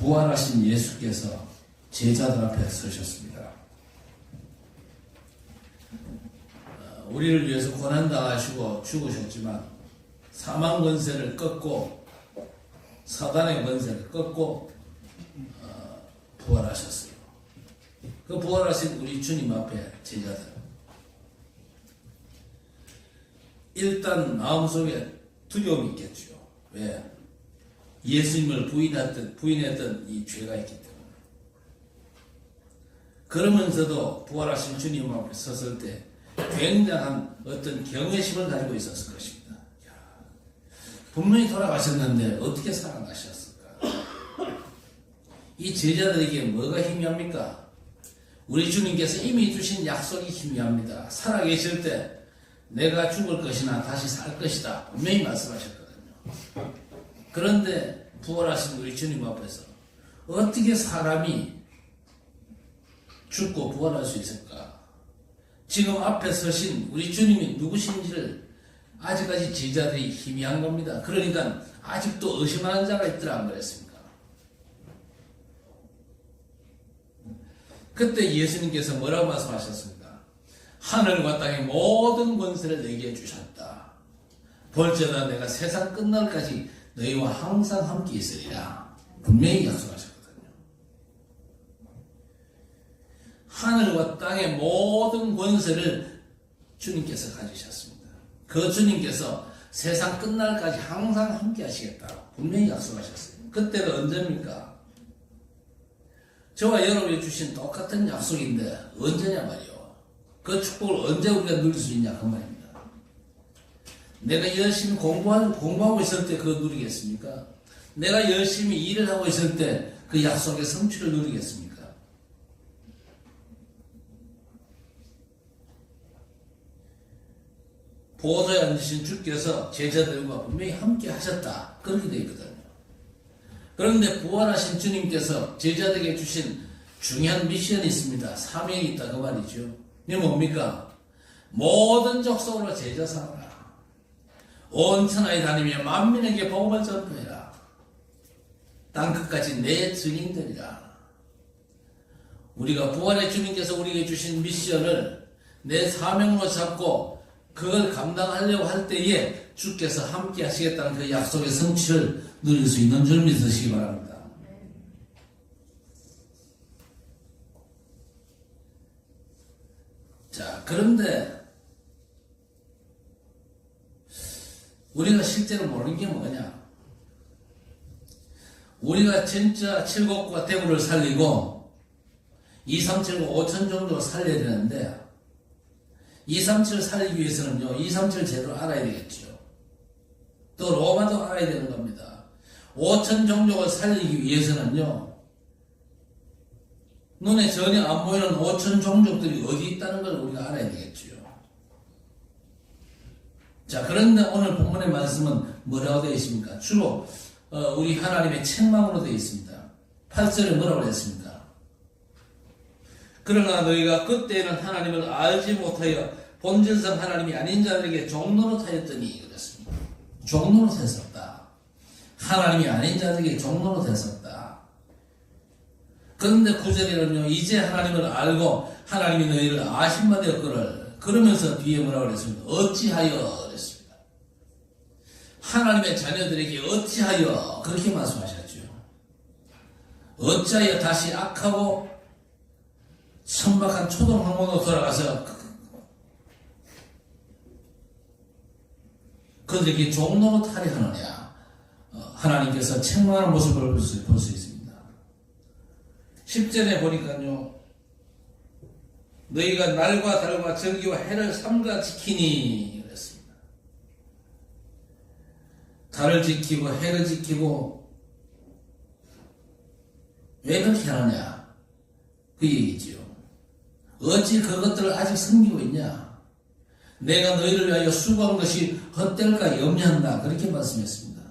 부활하신 예수께서 제자들 앞에 서셨습니다. 우리를 위해서 고난당하시고 죽으셨지만 사망 권세를 꺾고 사단의 권세를 꺾고 부활하셨어요. 그 부활하신 우리 주님 앞에 제자들, 일단 마음속에 두려움이 있겠죠. 왜? 예수님을 부인했던 이 죄가 있기 때문에. 그러면서도 부활하신 주님 앞에 섰을 때 굉장한 어떤 경외심을 가지고 있었을 것입니다. 분명히 돌아가셨는데 어떻게 살아나셨을까? 이 제자들에게 뭐가 희미합니까? 우리 주님께서 이미 주신 약속이 희미합니다. 살아계실 때 내가 죽을 것이나 다시 살 것이다 분명히 말씀하셨거든요. 그런데 부활하신 우리 주님 앞에서 어떻게 사람이 죽고 부활할 수 있을까? 지금 앞에 서신 우리 주님이 누구신지를 아직까지 제자들이 희미한 겁니다. 그러니까 아직도 의심하는 자가 있더라 안 그랬습니까? 그때 예수님께서 뭐라고 말씀하셨습니까? 하늘과 땅의 모든 권세를 내게 주셨다. 볼지어다 내가 세상 끝날까지 너희와 항상 함께 있으리라. 분명히 약속하셨거든요. 하늘과 땅의 모든 권세를 주님께서 가지셨습니다. 그 주님께서 세상 끝날까지 항상 함께 하시겠다고 분명히 약속하셨어요. 그때가 언제입니까? 저와 여러분이 주신 똑같은 약속인데 언제냐 말이요. 그 축복을 언제 우리가 누릴 수 있냐 그 말입니다. 내가 열심히 공부하고 있을 때 그거 누리겠습니까? 내가 열심히 일을 하고 있을 때 그 약속의 성취를 누리겠습니까? 보호자에 앉으신 주께서 제자들과 분명히 함께 하셨다. 그렇게 되어 있거든요. 그런데 부활하신 주님께서 제자들에게 주신 중요한 미션이 있습니다. 사명이 있다 그 말이죠. 이게 뭡니까? 모든 족속으로 제자 삼아라. 온 천하에 다니며 만민에게 복음을 전파해라. 땅끝까지 내 증인들이라. 우리가 부활의 주님께서 우리에게 주신 미션을 내 사명으로 잡고 그걸 감당하려고 할 때에 주께서 함께 하시겠다는 그 약속의 성취를 누릴 수 있는 줄 믿으시기 바랍니다. 자, 그런데 우리가 실제로 모르는 게 뭐냐? 우리가 진짜 칠곡과 대구를 살리고 237, 5천 정도 살려야 되는데 237을 살리기 위해서는요, 237 제대로 알아야 되겠죠. 또 로마도 알아야 되는 겁니다. 5천 종족을 살리기 위해서는요, 눈에 전혀 안 보이는 5천 종족들이 어디 있다는 걸 우리가 알아야 되겠죠. 자, 그런데 오늘 본문의 말씀은 뭐라고 되어 있습니까? 주로 우리 하나님의 책망으로 되어 있습니다. 8절에 뭐라고 했습니까? 그러나 너희가 그때는 하나님을 알지 못하여 본질상 하나님이 아닌 자들에게 종노릇하였더니 그랬습니다. 종노릇했었다. 하나님이 아닌 자들에게 종노릇했었다. 그런데 9절에는요, 이제 하나님을 알고 하나님이 너희를 아신 바 되었거늘. 그러면서 뒤에 뭐라고 그랬습니까? 어찌하여 그랬습니다. 하나님의 자녀들에게 어찌하여 그렇게 말씀하셨죠. 어찌하여 다시 악하고 천박한 초동 항목으로 돌아가서 그들에게 종노릇하려 하느냐. 하나님께서 책망하는 모습을 볼 수 있습니다. 10절에 보니까요, 너희가 날과 달과 절기와 해를 삼가 지키니 그랬습니다. 달을 지키고 해를 지키고 왜 그렇게 하느냐 그 얘기지요. 어찌 그것들을 아직 섬기고 있냐? 내가 너희를 위하여 수고한 것이 헛될까 염려한다. 그렇게 말씀했습니다.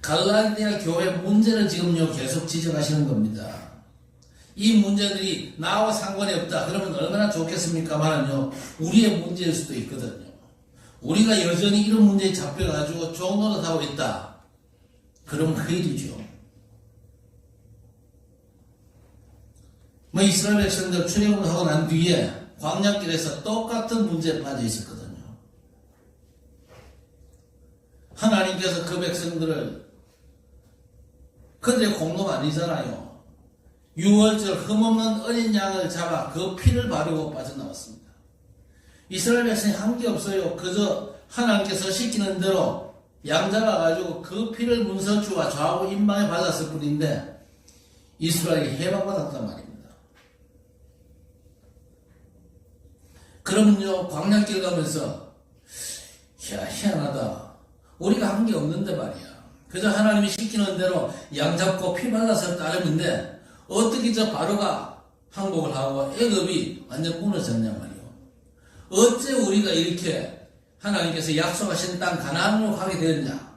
갈라디아 교회 문제를 지금요 계속 지적하시는 겁니다. 이 문제들이 나와 상관이 없다. 그러면 얼마나 좋겠습니까만은요, 우리의 문제일 수도 있거든요. 우리가 여전히 이런 문제에 잡혀가지고 종노릇하고 있다. 그럼 큰일이죠. 뭐 이스라엘 백성들 출애굽을 하고 난 뒤에 광야길에서 똑같은 문제에 빠져 있었거든요. 하나님께서 그 백성들을 그들의 공로가 아니잖아요. 유월절 흠없는 어린 양을 잡아 그 피를 바르고 빠져나왔습니다. 이스라엘 백성이 한 게 없어요. 그저 하나님께서 시키는 대로 양 잡아가지고 그 피를 문서주와 좌우 임방에 발랐을 뿐인데 이스라엘이 해방받았단 말입니다. 그러면요, 광야길 가면서 희한하다. 우리가 한 게 없는데 말이야. 그저 하나님이 시키는 대로 양 잡고 피 발라서 따름인데 어떻게 저 바로가 항복을 하고 애굽이 완전 무너졌냐 말이요. 어째 우리가 이렇게 하나님께서 약속하신 땅 가나안으로 가게 되었냐.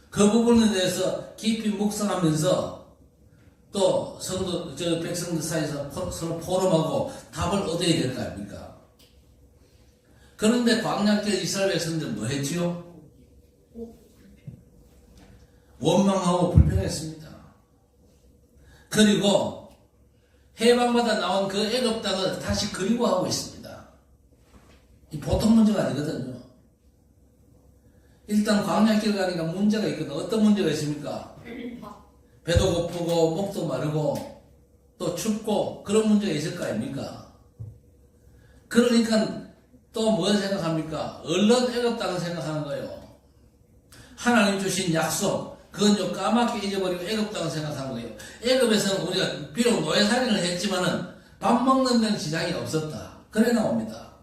그 부분에 대해서 깊이 묵상하면서 또 성도, 백성들 사이에서 서로 포럼하고 답을 얻어야 될 거 아닙니까? 그런데 광야길 이스라엘 백성들 뭐 했지요? 원망하고 불평했습니다. 그리고 해방받아 나온 그 애굽 땅을 다시 그리워하고 있습니다. 이 보통 문제가 아니거든요. 일단 광야길 가니까 문제가 있거든요. 어떤 문제가 있습니까? 배도 고프고 목도 마르고 또 춥고 그런 문제가 있을 거 아닙니까? 그러니까 또 뭘 생각합니까? 얼른 애굽 땅을 생각하는 거예요. 하나님 주신 약속 그건 까맣게 잊어버리고 애굽 땅을 생각하는 거예요. 애굽에서는 우리가 비록 노예살인을 했지만은 밥 먹는 데는 지장이 없었다. 그래 나옵니다.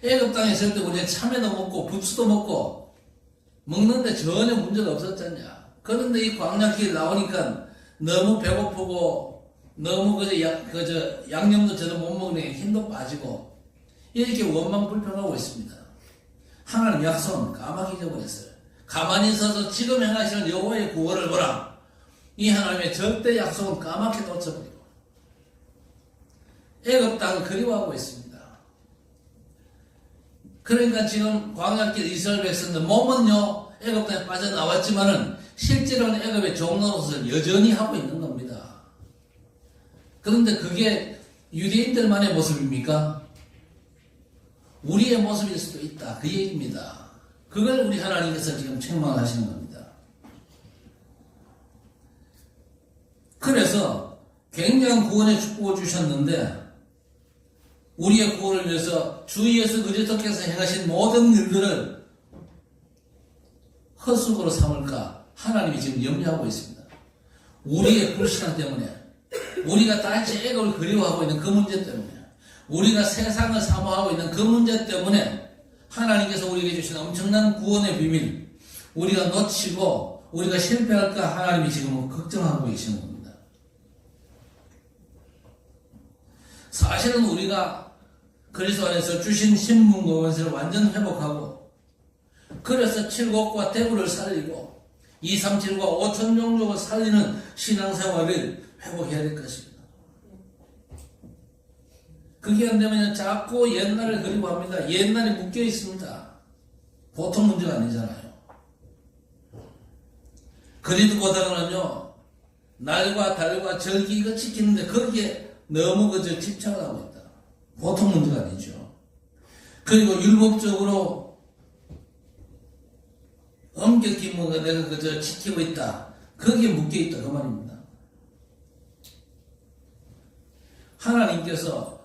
애굽 땅에 있을 때 우리가 참외도 먹고 부추도 먹고 먹는데 전혀 문제가 없었잖냐. 그런데 이 광야길 나오니까 너무 배고프고 너무 양념도 제대로 못 먹으니 힘도 빠지고 이렇게 원망 불평하고 있습니다. 하나님 약속은 까맣게 잊어버렸어요. 가만히 서서 지금 행하시는 여호와의 구원을 보라. 이 하나님의 절대 약속은 까맣게 놓쳐버리고 애굽 땅을 그리워하고 있습니다. 그러니까 지금 광야길 이스라엘 백성들 몸은요 애굽 땅에 빠져나왔지만은 실제로는 애굽의 종로로서 여전히 하고 있는 겁니다. 그런데 그게 유대인들만의 모습입니까? 우리의 모습일 수도 있다. 그 얘기입니다. 그걸 우리 하나님께서 지금 책망하시는 겁니다. 그래서 굉장한 구원의 축복을 주셨는데 우리의 구원을 위해서 주 예수 그리스도께서 행하신 모든 일들을 헛수고로 삼을까 하나님이 지금 염려하고 있습니다. 우리의 불신앙 때문에 우리가 다시 애굽을 그리워하고 있는 그 문제 때문에 우리가 세상을 사모하고 있는 그 문제 때문에 하나님께서 우리에게 주신 엄청난 구원의 비밀 우리가 놓치고 우리가 실패할까 하나님이 지금 걱정하고 계시는 겁니다. 사실은 우리가 그리스도 안에서 주신 신분과 원세를 완전 회복하고 그래서 칠곡과 대구를 살리고 237과 5천 종족을 살리는 신앙생활을 회복해야 될 것입니다. 그게 안 되면 자꾸 옛날을 그리워합니다. 옛날에 묶여 있습니다. 보통 문제가 아니잖아요. 그리도보다는요 날과 달과 절기 이거 지키는데 거기에 너무 그저 집착을 하고 있다. 보통 문제가 아니죠. 그리고 율법적으로 엄격히 뭔가 내가 그저 지키고 있다. 거기에 묶여 있다. 그 말입니다. 하나님께서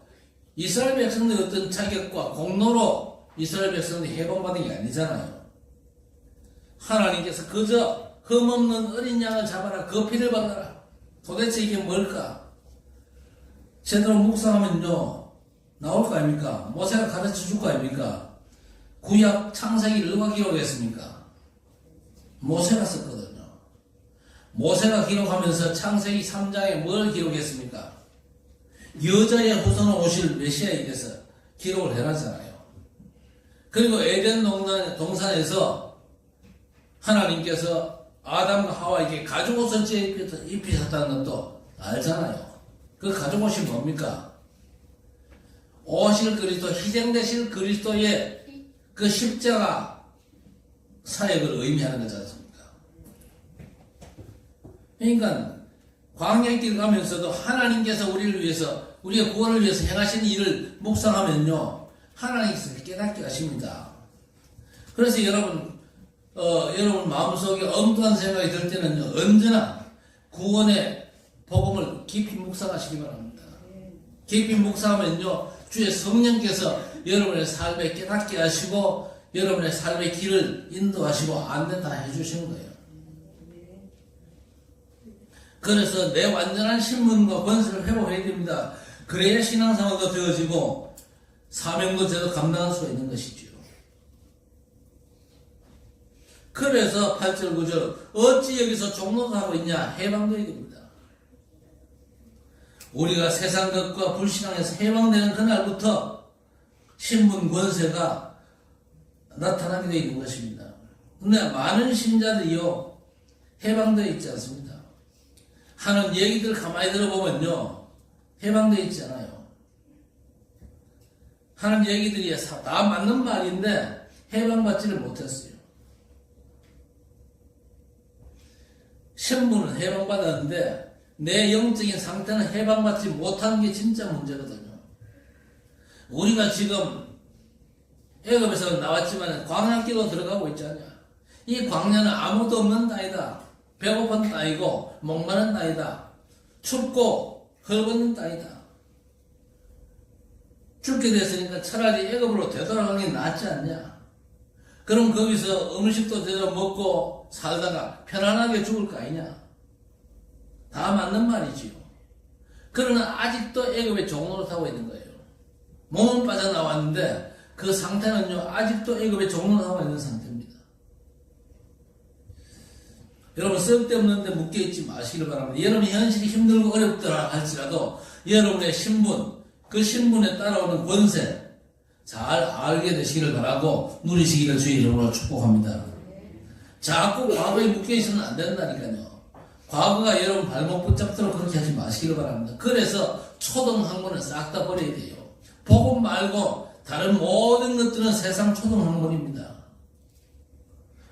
이스라엘 백성들의 어떤 자격과 공로로 이스라엘 백성들이 해방받은 게 아니잖아요. 하나님께서 그저 흠없는 어린 양을 잡아라. 그 피를 발라라. 도대체 이게 뭘까? 제대로 묵상하면요 나올 거 아닙니까? 모세가 가르쳐 줄 거 아닙니까? 구약 창세기 누가 기록했습니까? 모세가 썼거든요. 모세가 기록하면서 창세기 3장에 뭘 기록했습니까? 여자의 후손으로 오실 메시아에 대해서 기록을 해놨잖아요. 그리고 에덴 동산에서 하나님께서 아담과 하와에게 가죽옷을 입히셨다는 것도 알잖아요. 그 가죽옷이 뭡니까? 오실 그리스도, 희생되실 그리스도의 그 십자가 사역을 의미하는 거지 않습니까? 그러니까 광야길 가면서도 하나님께서 우리를 위해서, 우리의 구원을 위해서 행하신 일을 묵상하면요, 하나님께서 깨닫게 하십니다. 그래서 여러분 마음속에 엉뚱한 생각이 들 때는요, 언제나 구원의 복음을 깊이 묵상하시기 바랍니다. 깊이 묵상하면요, 주의 성령께서 여러분의 삶에 깨닫게 하시고 여러분의 삶의 길을 인도하시고 안내 다 해주시는 거예요. 그래서 내 완전한 신분과 권세를 회복해야 됩니다. 그래야 신앙생활도 되어지고 사명도 제대로 감당할 수가 있는 것이죠. 그래서 8절 9절 어찌 여기서 종노하고 있냐, 해방되어야 됩니다. 우리가 세상 것과 불신앙에서 해방되는 그날부터 신분 권세가 나타나게 되어 있는 것입니다. 근데 많은 신자들이요, 해방되어 있지 않습니다. 하는 얘기들 가만히 들어보면요, 해방되어 있지 않아요. 하는 얘기들이 다 맞는 말인데 해방받지를 못했어요. 신분은 해방받았는데 내 영적인 상태는 해방받지 못하는 게 진짜 문제거든요. 우리가 지금 애굽에서 나왔지만 광야길로 들어가고 있지 않냐. 이 광야는 아무도 없는 땅이다. 배고픈 땅이고 목마른 땅이다. 춥고 헐벗는 땅이다. 죽게 됐으니까 차라리 애굽으로 되돌아가는 게 낫지 않냐. 그럼 거기서 음식도 제대로 먹고 살다가 편안하게 죽을 거 아니냐. 다 맞는 말이지요. 그러나 아직도 애굽의 종로를 타고 있는 거예요. 몸은 빠져나왔는데 그 상태는요, 아직도 애굽의 종로를 타고 있는 상태입니다. 여러분, 쓸데없는데 묶여있지 마시길 바랍니다. 여러분 현실이 힘들고 어렵더라 할지라도 여러분의 신분, 그 신분에 따라오는 권세 잘 알게 되시기를 바라고 누리시기를 주의 이름으로 축복합니다. 자꾸 과거에 묶여있으면 안 된다니까요. 과거가 여러분 발목 붙잡도록 그렇게 하지 마시기를 바랍니다. 그래서 초등학문은 싹 다 버려야 돼요. 복음 말고 다른 모든 것들은 세상 초등학문입니다.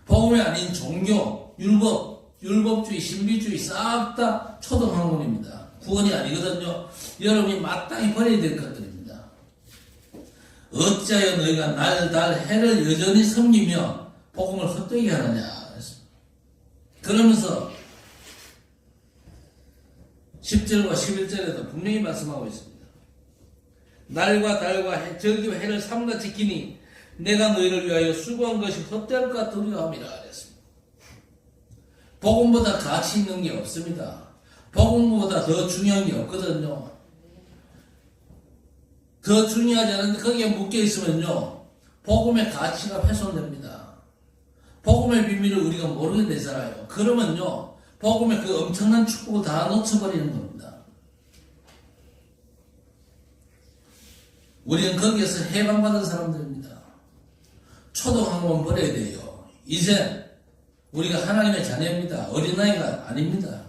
복음이 아닌 종교, 율법주의, 신비주의 싹 다 초등학문입니다. 구원이 아니거든요. 여러분이 마땅히 버려야 될 것들입니다. 어찌하여 너희가 날, 달, 해를 여전히 섬기며 복음을 헛되게 하느냐. 그러면서 10절과 11절에도 분명히 말씀하고 있습니다. 날과 달과 절기와 해를 삼같이 기니 내가 너희를 위하여 수고한 것이 헛될까 두려워함이라 그랬습니다. 복음보다 가치 있는 게 없습니다. 복음보다 더 중요한 게 없거든요. 더 중요하지 않은데 거기에 묶여있으면요, 복음의 가치가 훼손됩니다. 복음의 비밀을 우리가 모르게 되잖아요. 그러면요, 복음의 그 엄청난 축복을 다 놓쳐버리는 겁니다. 우리는 거기에서 해방받은 사람들입니다. 초등학문 버려야 돼요. 이제 우리가 하나님의 자녀입니다. 어린아이가 아닙니다.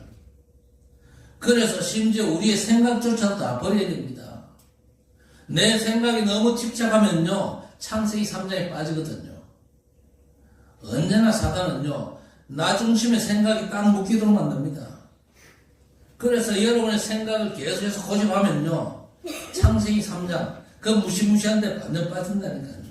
그래서 심지어 우리의 생각조차도 다 버려야 됩니다. 내 생각이 너무 집착하면요, 창세기 3장에 빠지거든요. 언제나 사단은요, 나 중심의 생각이 딱 묶이도록 만듭니다. 그래서 여러분의 생각을 계속해서 고집하면요, 창세기 3장, 그 무시무시한 데 완전 빠진다니까요.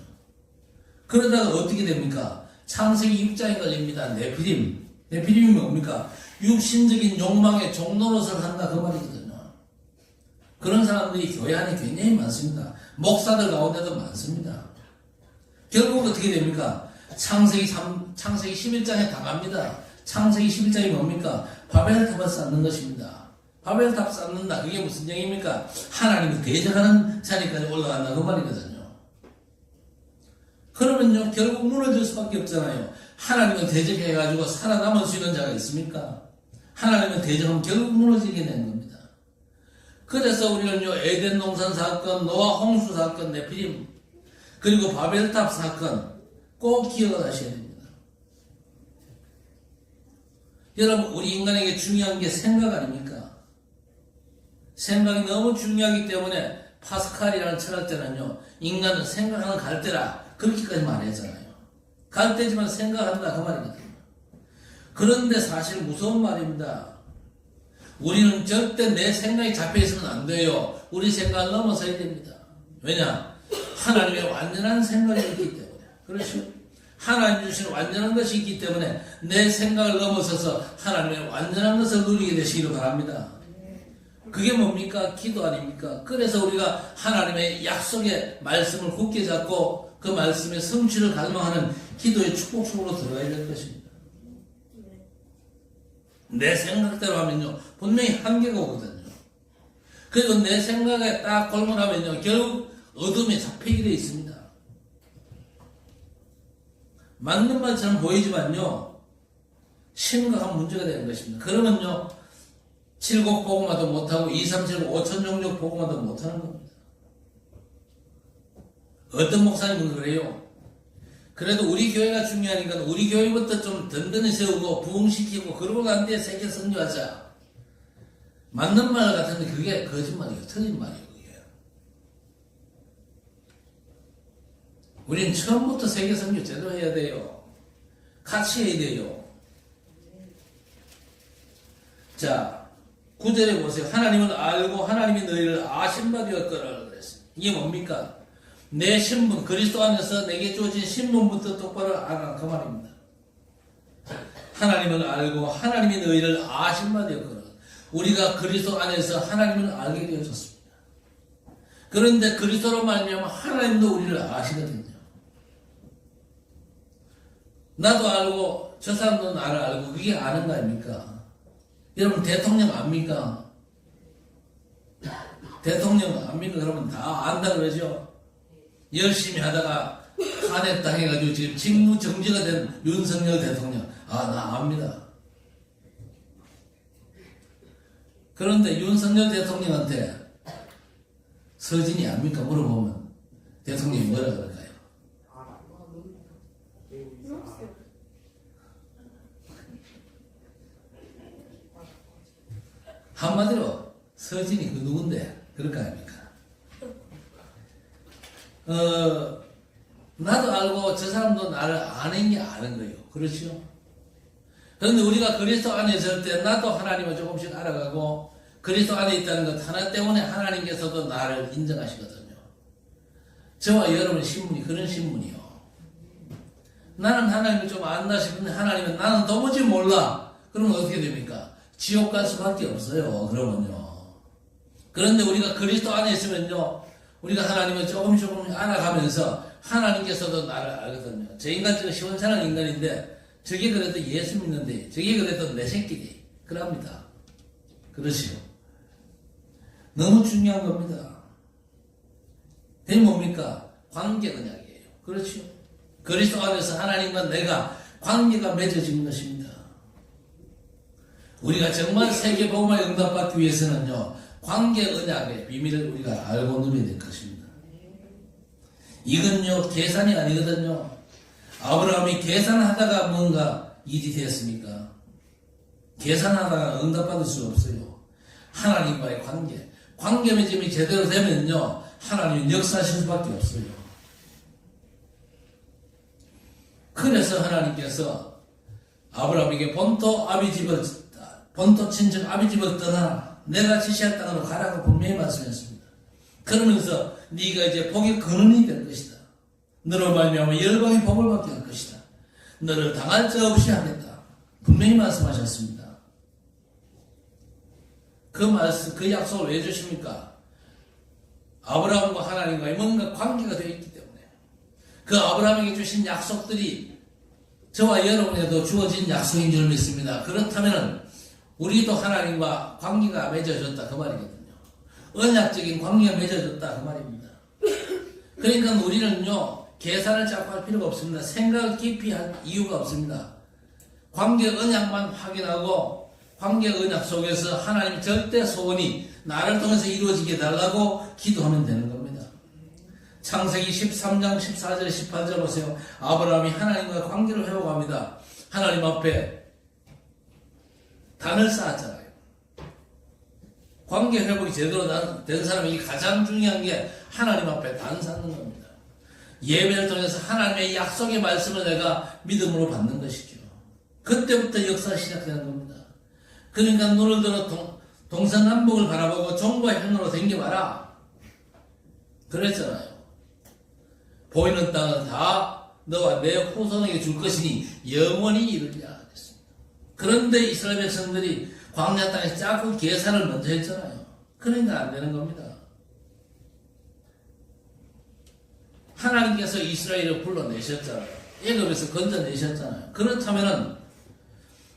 그러다가 어떻게 됩니까? 창세기 6장에 걸립니다. 네피림. 네피림이 뭡니까? 육신적인 욕망의 종노릇을 한다, 그 말이거든요. 그런 사람들이 교회 안에 굉장히 많습니다. 목사들 가운데도 많습니다. 결국 어떻게 됩니까? 창세기 11장에 당합니다. 창세기 11장이 뭡니까? 바벨탑을 쌓는 것입니다. 바벨탑 쌓는다. 그게 무슨 얘기입니까? 하나님을 대적하는 자리까지 올라간다. 그 말이거든요. 그러면요, 결국 무너질 수밖에 없잖아요. 하나님을 대적해가지고 살아남을 수 있는 자가 있습니까? 하나님을 대적하면 결국 무너지게 되는 겁니다. 그래서 우리는요, 에덴 동산 사건, 노아 홍수 사건, 네피림, 그리고 바벨탑 사건 꼭 기억을 하셔야 됩니다. 여러분, 우리 인간에게 중요한 게 생각 아닙니까? 생각이 너무 중요하기 때문에 파스칼이라는 철학자는요, 인간은 생각하는 갈대라, 그렇게까지 말했잖아요. 갈대지만 생각한다, 그 말이거든요. 그런데 사실 무서운 말입니다. 우리는 절대 내 생각이 잡혀 있으면 안 돼요. 우리 생각을 넘어서야 됩니다. 왜냐? 하나님의 완전한 생각이 있기 때문에. 그렇죠? 하나님 주신 완전한 것이 있기 때문에 내 생각을 넘어서서 하나님의 완전한 것을 누리게 되시기를 바랍니다. 그게 뭡니까? 기도 아닙니까? 그래서 우리가 하나님의 약속의 말씀을 굳게 잡고 그 말씀의 성취를 갈망하는 기도의 축복 속으로 들어가야 될 것입니다. 내 생각대로 하면요, 분명히 한계가 오거든요. 그리고 내 생각에 딱 골몰하면요, 결국 어둠에 잡히게 되어 있습니다. 맞는 말처럼 보이지만요, 심각한 문제가 되는 것입니다. 그러면요, 7곡 복음화도 못하고 2, 3, 7, 5천 종족 복음화도 못하는 겁니다. 어떤 목사님은 그래요. 그래도 우리 교회가 중요하니까 우리 교회부터 좀 든든히 세우고 부흥시키고 그러고 난 뒤에 세계 선교하자. 맞는 말 같은데 그게 거짓말이에요. 틀린 말이에요. 그게. 우린 처음부터 세계 선교 제대로 해야 돼요. 같이 해야 돼요. 자, 9절에 보세요. 하나님을 알고 하나님이 너희를 아신 바 되었거라 그랬어요. 이게 뭡니까? 내 신분, 그리스도 안에서 내게 주어진 신분부터 똑바로 알아. 그 말입니다. 하나님을 알고 하나님이 너희를 아신 바 되었거라. 우리가 그리스도 안에서 하나님을 알게 되어졌습니다. 그런데 그리스도로 말미암아 하나님도 우리를 아시거든요. 나도 알고 저 사람도 나를 알고 그게 아는 거 아닙니까? 여러분 대통령 압니까? 대통령 압니까? 그러면 다 안다 그러죠? 열심히 하다가 탄핵당해가지고 지금 직무정지가 된 윤석열 대통령. 아, 나 압니다. 그런데 윤석열 대통령한테 서진이 압니까? 물어보면 대통령이 뭐라 그럴까요? 한마디로 서진이 그 누군데? 그럴 거 아닙니까? 나도 알고 저 사람도 나를 아는 게 아는 거예요. 그렇죠? 그런데 우리가 그리스도 안에 있을 때 나도 하나님을 조금씩 알아가고 그리스도 안에 있다는 것 하나 때문에 하나님께서도 나를 인정하시거든요. 저와 여러분의 신분이 그런 신분이요. 나는 하나님을 좀 안다 싶은데 하나님은 나는 도무지 몰라. 그러면 어떻게 됩니까? 지옥 갈 수밖에 없어요. 그러면요. 그런데 우리가 그리스도 안에 있으면요, 우리가 하나님을 조금씩 알아가면서 하나님께서도 나를 알거든요. 저 인간 지금 시원찮은 인간인데 저게 그래도 예수 믿는데 저게 그래도 내 새끼지. 그럽니다. 그러시오. 너무 중요한 겁니다. 그게 뭡니까? 관계 언약이에요. 그렇죠? 그리스도 안에서 하나님과 내가 관계가 맺어진 것입니다. 우리가 정말 세계 복음을 응답받기 위해서는요, 관계 언약의 비밀을 우리가 알고 누려야 될 것입니다. 이건요, 계산이 아니거든요. 아브라함이 계산하다가 뭔가 일이 되었습니까? 계산하다가 응답받을 수 없어요. 하나님과의 관계. 관계 맺음이 제대로 되면요, 하나님이 역사하실 수밖에 없어요. 그래서 하나님께서 아브라함에게 본토 친척 아비 집을 떠나 내가 지시할 땅으로 가라고 분명히 말씀했습니다. 그러면서 네가 이제 복의 근원이 될 것이다. 너로 말미암아 열방의 복을 받게 할 것이다. 너를 당할 자 없이 하겠다. 분명히 말씀하셨습니다. 그 약속을 왜 주십니까? 아브라함과 하나님과의 뭔가 관계가 되어 있기 때문에. 그 아브라함에게 주신 약속들이 저와 여러분에도 주어진 약속인 줄 믿습니다. 그렇다면 우리도 하나님과 관계가 맺어졌다 그 말이거든요. 언약적인 관계가 맺어졌다 그 말입니다. 그러니까 우리는요, 계산을 자꾸 할 필요가 없습니다. 생각을 깊이 할 이유가 없습니다. 관계 언약만 확인하고 관계 언약 속에서 하나님 절대 소원이 나를 통해서 이루어지게 해달라고 기도하면 되는 겁니다. 창세기 13장 14절 18절 보세요. 아브라함이 하나님과 관계를 회복합니다. 하나님 앞에 단을 쌓았잖아요. 관계 회복이 제대로 된 사람이 가장 중요한 게 하나님 앞에 단 쌓는 겁니다. 예배를 통해서 하나님의 약속의 말씀을 내가 믿음으로 받는 것이죠. 그때부터 역사가 시작되는 겁니다. 그러니까 눈을 들어 동서남북을 바라보고 종과 현으로 댕겨봐라. 그랬잖아요. 보이는 땅은 다 너와 내 후손에게 줄 것이니 영원히 이르리라 그랬습니다. 그런데 이스라엘 백성들이 광야 땅에 자꾸 계산을 먼저 했잖아요. 그러니까 안 되는 겁니다. 하나님께서 이스라엘을 불러내셨잖아요. 애굽에서 건져내셨잖아요. 그렇다면은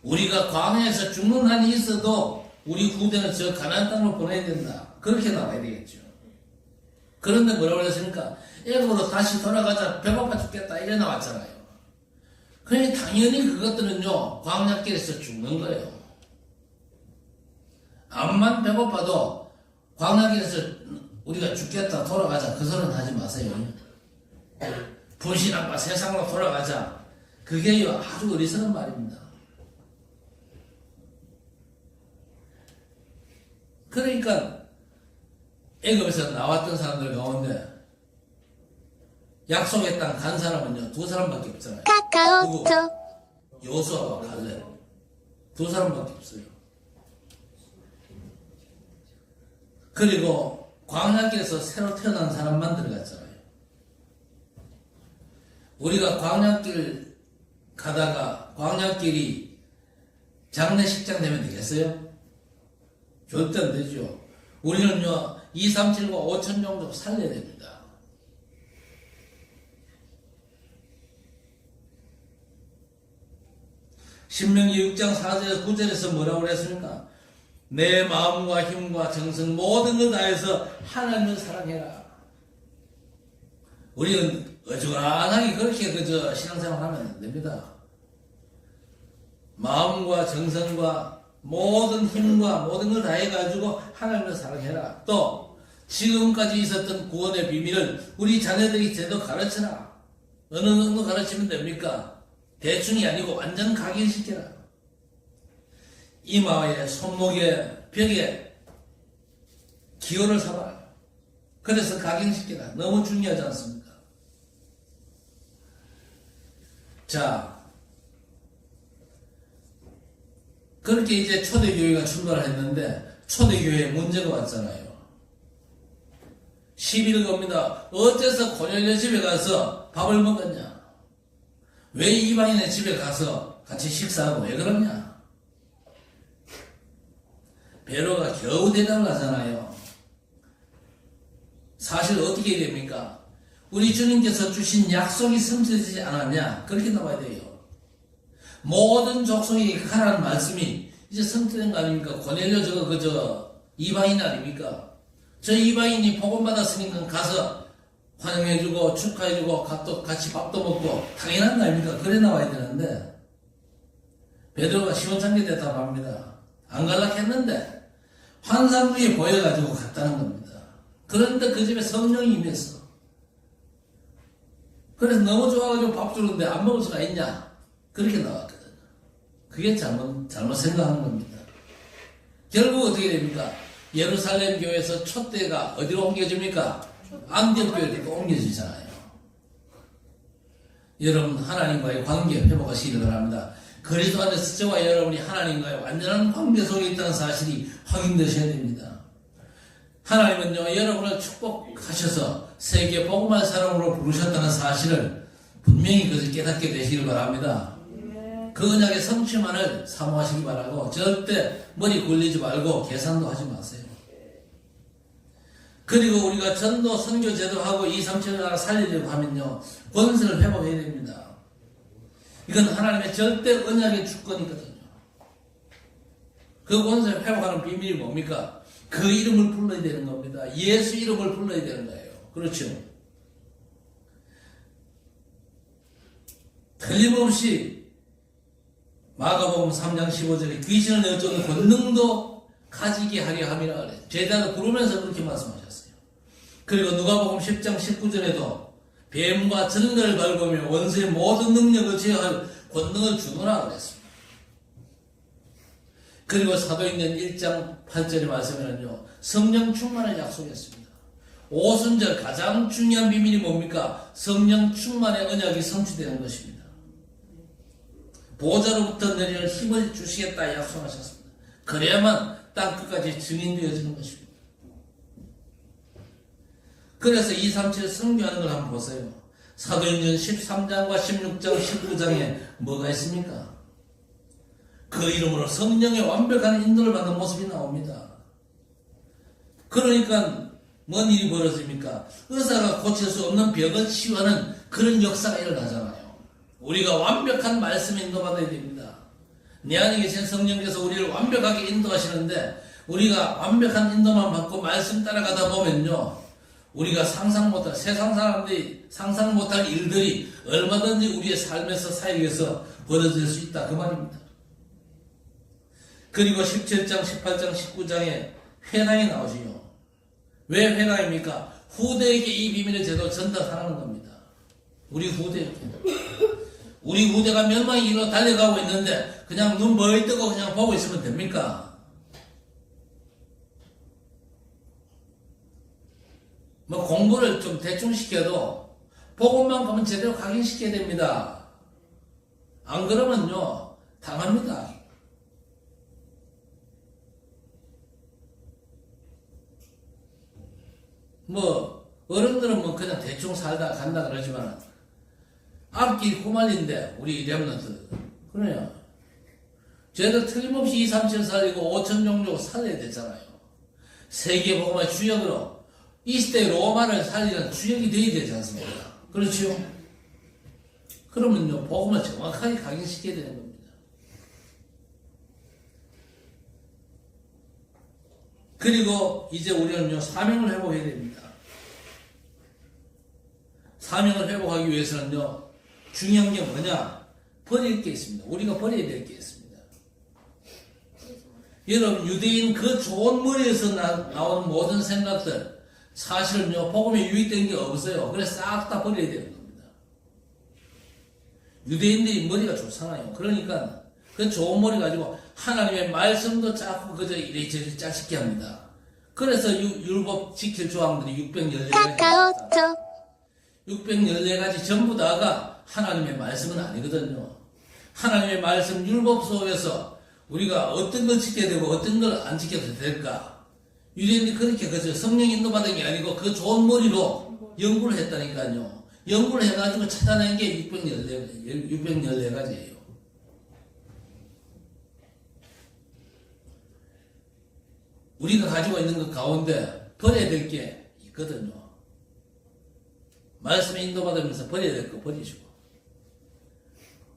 우리가 광야에서 죽는 한이 있어도 우리 후대는 저 가나안 땅으로 보내야 된다. 그렇게 나와야 되겠죠. 그런데 뭐라고 그랬습니까? 애굽으로 다시 돌아가자. 배고파 죽겠다. 이래 나왔잖아요. 그러니 당연히 그것들은요, 광야길에서 죽는 거예요. 암만 배고파도 광야길에서 우리가 죽겠다, 돌아가자. 그 소리는 하지 마세요. 분신한바 세상으로 돌아가자. 그게 아주 어리석은 말입니다. 그러니까 애굽에서 나왔던 사람들 가운데 약속의 땅 간 사람은요, 두 사람밖에 없잖아요. 카카오톡. 여호수아와 갈렙. 두 사람밖에 없어요. 그리고 광야길에서 새로 태어난 사람만 들어갔잖아요. 우리가 광야길 가다가 광야길이 장례식장 되면 되겠어요? 절대 안 되죠. 우리는요, 2, 3, 7과 5천 정도 살려야 됩니다. 신명기 6장 4절 9절에서 뭐라고 그랬습니까? 내 마음과 힘과 정성 모든 걸 다해서 하나님을 사랑해라. 우리는 어중간하게 그렇게 그저 신앙생활 하면 안 됩니다. 마음과 정성과 모든 힘과 모든 걸 다해가지고 하나님을 사랑해라. 또 지금까지 있었던 구원의 비밀을 우리 자녀들이 제대로 가르쳐라. 어느 정도 가르치면 됩니까? 대충이 아니고 완전 각인시켜라. 이마에 손목에 벽에 기호를 삼아라. 그래서 각인시켜라. 너무 중요하지 않습니까? 자, 그렇게 이제 초대교회가 출발을 했는데 초대교회에 문제가 왔잖아요. 11일 겁니다. 어째서 고넬료 집에 가서 밥을 먹었냐? 왜 이방인의 집에 가서 같이 식사하고 왜 그러냐? 베로가 겨우 대답을 하잖아요. 사실 어떻게 됩니까? 우리 주님께서 주신 약속이 성취되지 않았냐? 그렇게 나와야 돼요. 모든 족속에게 가라는 말씀이 이제 성취된 거 아닙니까? 고넬료 그저 이방인 아닙니까? 저 이방인이 복음 받았으니까 가서 환영해주고 축하해주고 같이 밥도 먹고 당연한 거 아닙니까? 그래 나와야 되는데 베드로가 시원찮게 대답합니다. 안 갈라 했는데 환상중에 보여가지고 갔다는 겁니다. 그런데 그 집에 성령이 임했어. 그래서 너무 좋아가지고 밥 주는데 안 먹을 수가 있냐? 그렇게 나왔거든요. 그게 잘못 생각하는 겁니다. 결국 어떻게 됩니까? 예루살렘 교회에서 촛대가 어디로 옮겨집니까? 안디옥 교회로 옮겨지잖아요. 여러분, 하나님과의 관계 회복하시기 바랍니다. 그리스도 안에서 저와 여러분이 하나님과의 완전한 관계 속에 있다는 사실이 확인되셔야 됩니다. 하나님은요, 여러분을 축복하셔서 세계 복음할 사람으로 부르셨다는 사실을 분명히 그것을 깨닫게 되시길 바랍니다. 그 언약의 성취만을 사모하시기 바라고 절대 머리 굴리지 말고 계산도 하지 마세요. 그리고 우리가 전도 선교 제도하고 2, 3천을 나라 살리려고 하면요, 권세를 회복해야 됩니다. 이건 하나님의 절대 언약의 주권이거든요. 그 권세를 회복하는 비밀이 뭡니까? 그 이름을 불러야 되는 겁니다. 예수 이름을 불러야 되는 거예요. 그렇죠? 틀림없이 마가복음 3장 15절에 귀신을 내쫓는 권능도 가지게 하려 함이라 그래요. 제자를 부르면서 그렇게 말씀하셨어요. 그리고 누가복음 10장 19절에도 뱀과 전를 밟으며 원수의 모든 능력을 제어할 권능을 주노라 그랬습니다. 그리고 사도행전 1장 8절의 말씀에는요, 성령 충만을 약속했습니다. 오순절 가장 중요한 비밀이 뭡니까? 성령 충만의 언약이 성취되는 것입니다. 보좌로부터 내리는 힘을 주시겠다 약속하셨습니다. 그래야만 땅끝까지 증인되어지는 것입니다. 그래서 237 성교하는 걸 한번 보세요. 사도행전 13장과 16장, 19장에 뭐가 있습니까? 그 이름으로 성령의 완벽한 인도를 받는 모습이 나옵니다. 그러니까 뭔 일이 벌어집니까? 의사가 고칠 수 없는 병을 치유하는 그런 역사가 일어나잖아요. 우리가 완벽한 말씀에 인도받아야 됩니다. 내 안에 계신 성령께서 우리를 완벽하게 인도하시는데 우리가 완벽한 인도만 받고 말씀 따라가다 보면요, 우리가 상상 못할, 세상 사람들이 상상 못할 일들이 얼마든지 우리의 삶에서 사역에서 벌어질 수 있다, 그 말입니다. 그리고 17장, 18장, 19장에 회당이 나오지요. 왜 회당입니까? 후대에게 이 비밀의 제도 전달하는 겁니다. 우리 후대에게. 우리 후대가 멸망의 길로 달려가고 있는데 그냥 눈 멀리 뜨고 그냥 보고 있으면 됩니까? 뭐 공부를 좀 대충 시켜도 복음만큼은 제대로 각인시켜야 됩니다. 안 그러면요, 당합니다. 뭐 어른들은 뭐 그냥 대충 살다 간다 그러지만 앞길 후말린데 우리 렘넌트 그래요. 저희들 틀림없이 2, 3, 7 살리고 5천 종족 살려야 되잖아요. 세계 복음의 주역으로 이 시대 로마를 살리는 주역이 되어야 되지 않습니까? 그렇죠? 그러면요, 복음을 정확하게 각인시켜야 되는 겁니다. 그리고 이제 우리는요, 사명을 회복해야 됩니다. 사명을 회복하기 위해서는요, 중요한 게 뭐냐? 버릴 게 있습니다. 우리가 버려야 될 게 있습니다. 여러분, 유대인 그 좋은 머리에서 나온 모든 생각들, 사실은요, 복음에 유익된 게 없어요. 그래서 싹 다 버려야 되는 겁니다. 유대인들이 머리가 좋잖아요. 그러니까 그 좋은 머리 가지고 하나님의 말씀도 자꾸 그저 이리저리 짝짓게 합니다. 그래서 율법 지킬 조항들이 614가지 614가지 전부 다가 하나님의 말씀은 아니거든요. 하나님의 말씀 율법 속에서 우리가 어떤 걸 지켜야 되고 어떤 걸 안 지켜도 될까? 유대인들이 그렇게 그저 성령 인도 받은 게 아니고 그 좋은 머리로 연구를 했다니까요. 연구를 해가지고 찾아낸 게 614가지예요. 우리가 가지고 있는 것 가운데 버려야 될 게 있거든요. 말씀에 인도받으면서 버려야 될 거 버리시고.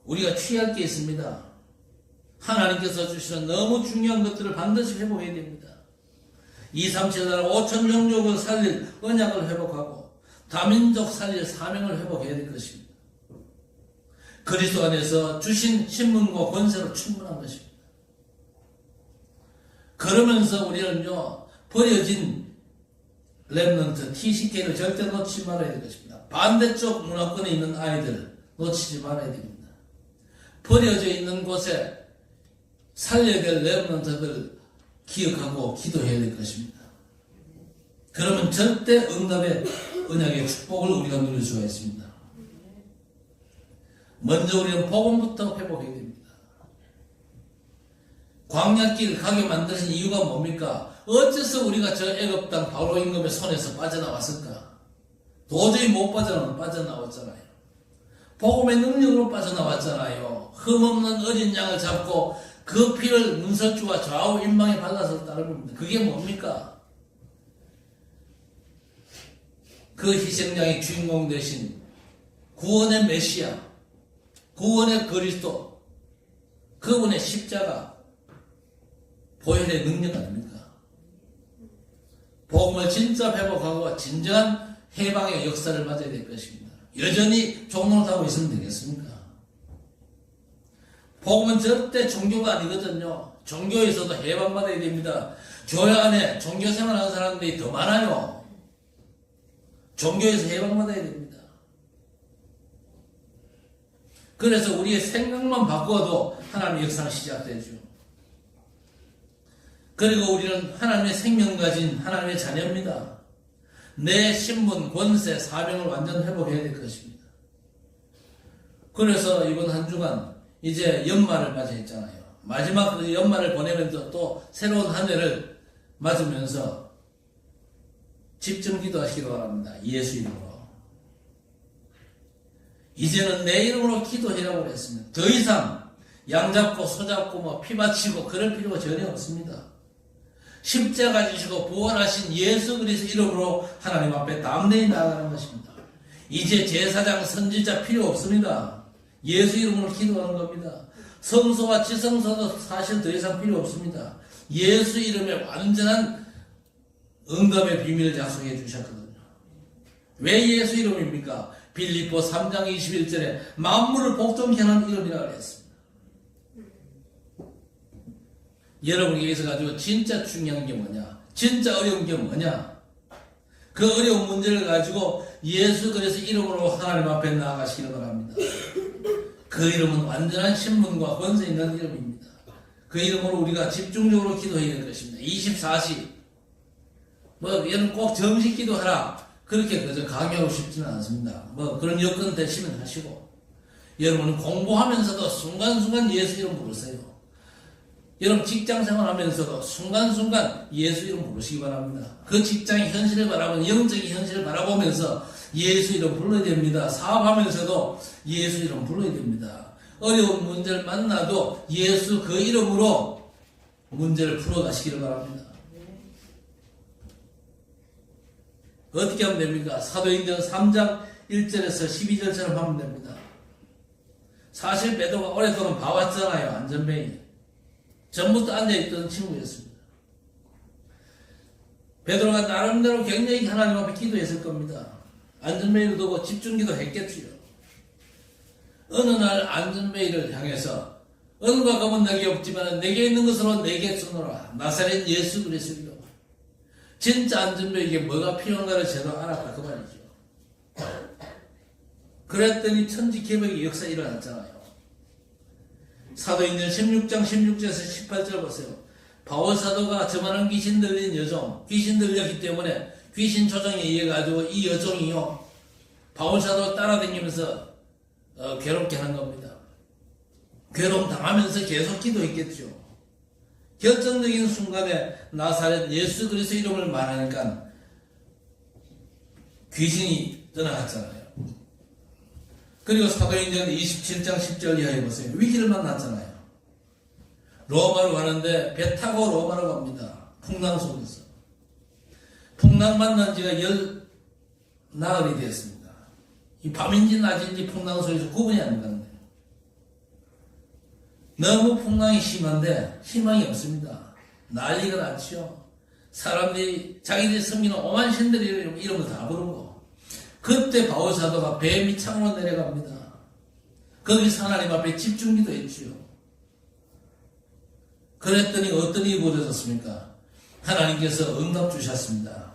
우리가 취할 게 있습니다. 하나님께서 주시는 너무 중요한 것들을 반드시 회복해야 됩니다. 2, 3, 7, 5천 종족을 살릴 언약을 회복하고 다민족 살릴 사명을 회복해야 될 것입니다. 그리스도 안에서 주신 신분과 권세로 충분한 것입니다. 그러면서 우리는요, 버려진 렘넌트, TCK를 절대 놓치지 말아야 될 것입니다. 반대쪽 문화권에 있는 아이들 놓치지 말아야 됩니다. 버려져 있는 곳에 살려야 될 렘넌트들 기억하고 기도해야 될 것입니다. 그러면 절대 응답의 언약의 축복을 우리가 누릴 수가 있습니다. 먼저 우리는 복음부터 회복해야 됩니다. 광야길 가게 만드신 이유가 뭡니까? 어째서 우리가 저 애굽 땅 바로 임금의 손에서 빠져나왔을까? 도저히 못 빠져나왔잖아요. 복음의 능력으로 빠져나왔잖아요. 흠없는 어린 양을 잡고 그 피를 문설주와 좌우 인방에 발라서 따릅니다. 그게 뭡니까? 그 희생양의 주인공 되신 구원의 메시아, 구원의 그리스도, 그분의 십자가, 보혈의 능력 아닙니까? 복음을 진짜 회복하고 진정한 해방의 역사를 맞아야 될 것입니다. 여전히 종로하고 있으면 되겠습니까? 복음은 절대 종교가 아니거든요. 종교에서도 해방받아야 됩니다. 교회 안에 종교생활 하는 사람들이 더 많아요. 종교에서 해방받아야 됩니다. 그래서 우리의 생각만 바꿔도 하나님의 역사는 시작되죠. 그리고 우리는 하나님의 생명 가진 하나님의 자녀입니다. 내 신분, 권세, 사명을 완전 회복해야 될 것입니다. 그래서 이번 한 주간 이제 연말을 맞이했잖아요. 마지막 그 연말을 보내면서 또 새로운 한 해를 맞으면서 집중 기도하시기 바랍니다. 예수 이름으로. 이제는 내 이름으로 기도하라고 했습니다. 더 이상 양 잡고 소 잡고 뭐 피 바치고 그럴 필요가 전혀 없습니다. 십자가 지시고 부활하신 예수 그리스도 이름으로 하나님 앞에 담대히 나아가는 것입니다. 이제 제사장 선지자 필요 없습니다. 예수 이름으로 기도하는 겁니다. 성소와 지성소도 사실 더 이상 필요 없습니다. 예수 이름에 완전한 응답의 비밀을 약속해 주셨거든요. 왜 예수 이름입니까? 빌립보 3장 21절에 만물을 복종케 하는 이름이라고 했습니다. 여러분 여기서 가지고 진짜 중요한 게 뭐냐? 진짜 어려운 게 뭐냐? 그 어려운 문제를 가지고 예수 그리스도 이름으로 하나님 앞에 나아가시기를 바랍니다. 그 이름은 완전한 신분과 권세 있는 이름입니다. 그 이름으로 우리가 집중적으로 기도해야 될 것입니다. 24시 여러분 꼭 정식 기도하라 그렇게 그저 강요하고 싶지는 않습니다. 그런 여건 되시면 하시고 여러분은 공부하면서도 순간순간 예수 이름 부르세요. 여러분 직장 생활하면서도 순간순간 예수 이름 부르시기 바랍니다. 그 직장의 현실을 바라보면 영적인 현실을 바라보면서 예수 이름 불러야 됩니다. 사업하면서도 예수 이름 불러야 됩니다. 어려운 문제를 만나도 예수 그 이름으로 문제를 풀어가시기를 바랍니다. 어떻게 하면 됩니까? 사도행전 3장 1절에서 12절처럼 하면 됩니다. 사실 베드로가 오랫동안 봐왔잖아요. 안전뱅이. 전부터 앉아있던 친구였습니다. 베드로가 나름대로 굉장히 하나님 앞에 기도했을 겁니다. 안전뱅이를 두고 집중기도 했겠지요. 어느 날 안전뱅이를 향해서 은과 금은 내게 없지만 내게 있는 것으로 내게 주노라. 나사렛 예수 그리스도로. 진짜 안전뱅이에게 뭐가 필요한가를 제대로 알았다 그 말이죠. 그랬더니 천지개벽의 역사 일어났잖아요. 사도행전 16장 16절에서 18절 보세요. 바울 사도가 저만한 귀신 들린 여종, 귀신 들렸기 때문에 귀신 조정에 의해 가지고 이 여종이요 바울 사도 따라다니면서 괴롭게 하는 겁니다. 괴로움 당하면서 계속 기도했겠죠. 결정적인 순간에 나사렛 예수 그리스도 이름을 말하니까 귀신이 떠나갔잖아요. 그리고 사도행전 27장 10절 이하에 보세요. 위기를 만났잖아요. 로마로 가는데 배 타고 로마로 갑니다. 풍랑 속에서. 풍랑 만난 지가 나흘이 됐습니다. 이 밤인지 낮인지 풍랑 속에서 구분이 안 가는데요. 너무 풍랑이 심한데 희망이 없습니다. 난리가 났죠. 사람들이 자기들이 섬기는 오만 신들의 이름을 다 부르고 그때 바울 사도가 배 밑창으로 내려갑니다. 거기서 하나님 앞에 집중기도 했지요. 그랬더니 어떤 일이 벌어졌습니까? 하나님께서 응답 주셨습니다.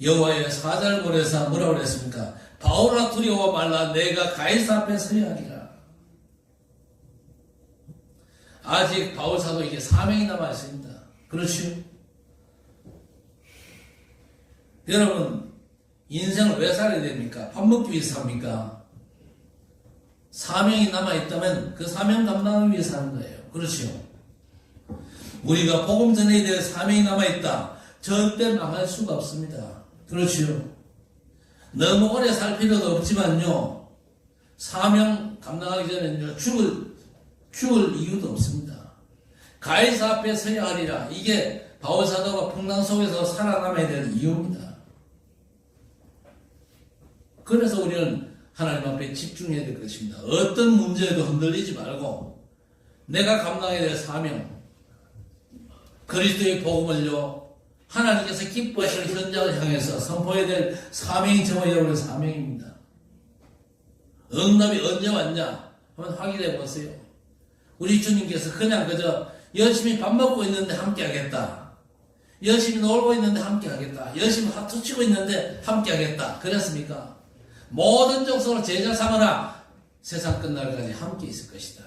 여호와의 사절골에서 뭐라고 그랬습니까? 바울아 두려워 말라 내가 가이사 앞에 서야 하리라. 아직 바울 사도에게 사명이 남아 있습니다. 그렇죠? 여러분 인생을 왜 살아야 됩니까? 밥 먹기 위해서 삽니까? 사명이 남아있다면 그 사명 감당하기 위해서 하는 거예요. 그렇죠? 우리가 복음 전해야 될 사명이 남아있다. 절대 망할 수가 없습니다. 그렇죠? 너무 오래 살 필요도 없지만요. 사명 감당하기 전에는요. 죽을 이유도 없습니다. 가이사 앞에 서야 하리라. 이게 바울 사도가 풍랑 속에서 살아남아야 될 이유입니다. 그래서 우리는 하나님 앞에 집중해야 될 것입니다. 어떤 문제에도 흔들리지 말고 내가 감당해야 될 사명, 그리스도의 복음을요 하나님께서 기뻐하시는 현장을 향해서 선포해야 될 사명이 저와 여러분의 사명입니다. 응답이 언제 왔냐? 한번 확인해 보세요. 우리 주님께서 그냥 그저 열심히 밥 먹고 있는데 함께 하겠다. 열심히 놀고 있는데 함께 하겠다. 열심히 화투 치고 있는데 함께 하겠다. 그랬습니까? 모든 족속으로 제자 삼으라. 세상 끝날까지 함께 있을 것이다.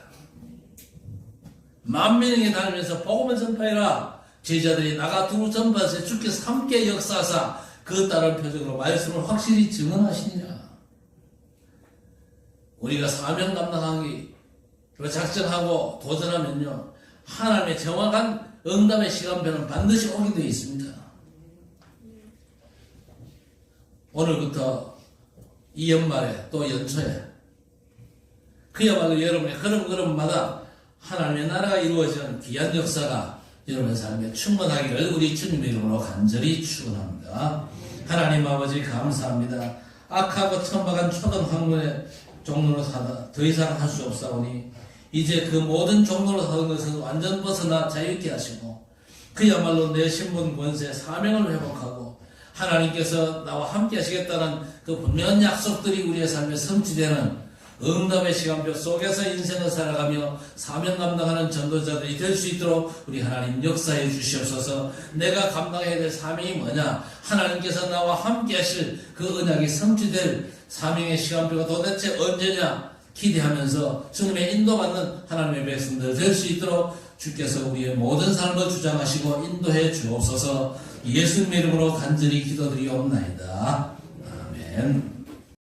만민에게 다니면서 복음을 전파해라. 제자들이 나가 두루 전파해서 주께서 함께 역사하사 그 따른 표적으로 말씀을 확실히 증언하시니라. 우리가 사명 감당하기 그리고 작정하고 도전하면요, 하나님의 정확한 응답의 시간표는 반드시 오게 되어 있습니다. 오늘부터 이 연말에 또 연초에 그야말로 여러분의 걸음걸음마다 하나님의 나라가 이루어지는 귀한 역사가 여러분의 삶에 충만하기를 우리 주님의 이름으로 간절히 축원합니다. 하나님 아버지 감사합니다. 악하고 천박한 초등 학문의 종로로 사다 더 이상 할 수 없사오니 이제 그 모든 종로로 사는 것에서 완전 벗어나 자유있게 하시고 그야말로 내 신분 권세 사명을 회복하고 하나님께서 나와 함께 하시겠다는 그 분명한 약속들이 우리의 삶에 성취되는 응답의 시간표 속에서 인생을 살아가며 사명 감당하는 전도자들이 될 수 있도록 우리 하나님 역사해 주시옵소서. 내가 감당해야 될 사명이 뭐냐? 하나님께서 나와 함께 하실 그 언약이 성취될 사명의 시간표가 도대체 언제냐? 기대하면서 주님의 인도받는 하나님의 백성들 될 수 있도록 주께서 우리의 모든 삶을 주장하시고 인도해 주옵소서. 예수님의 이름으로 간절히 기도드리옵나이다. 아멘.